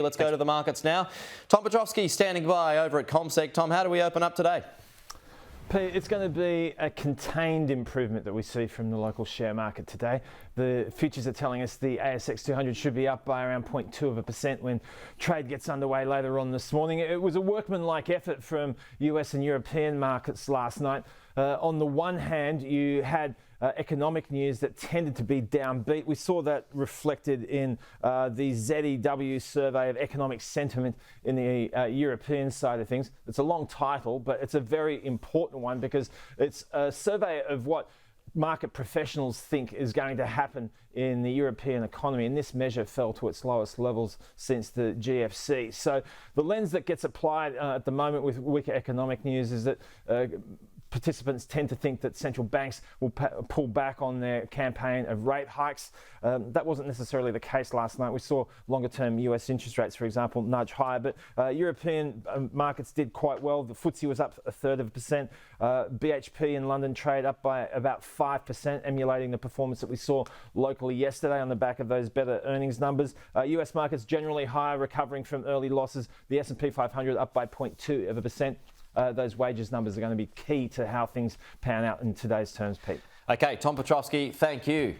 Let's go to the markets now. Tom Piotrowski standing by over at CommSec. Tom, how do we open up today? Pete, it's going to be a contained improvement that we see from the local share market today. The futures are telling us the ASX 200 should be up by around 0.2% when trade gets underway later on this morning. It was a workmanlike effort from US and European markets last night. On the one hand, you had economic news that tended to be downbeat. We saw that reflected in the ZEW survey of economic sentiment in the European side of things. It's a long title, but it's a very important one because it's a survey of what market professionals think is going to happen in the European economy, and this measure fell to its lowest levels since the GFC. So the lens that gets applied at the moment with weaker economic news is that participants tend to think that central banks will pull back on their campaign of rate hikes. That wasn't necessarily the case last night. We saw longer-term US interest rates, for example, nudge higher, but European markets did quite well. The FTSE was up 1/3%. BHP in London trade up by about 5%, emulating the performance that we saw locally yesterday on the back of those better earnings numbers. US markets generally higher, recovering from early losses. The S&P 500 up by 0.2%. Those wages numbers are going to be key to how things pan out in today's terms, Pete. Okay, Tom Piotrowski, thank you.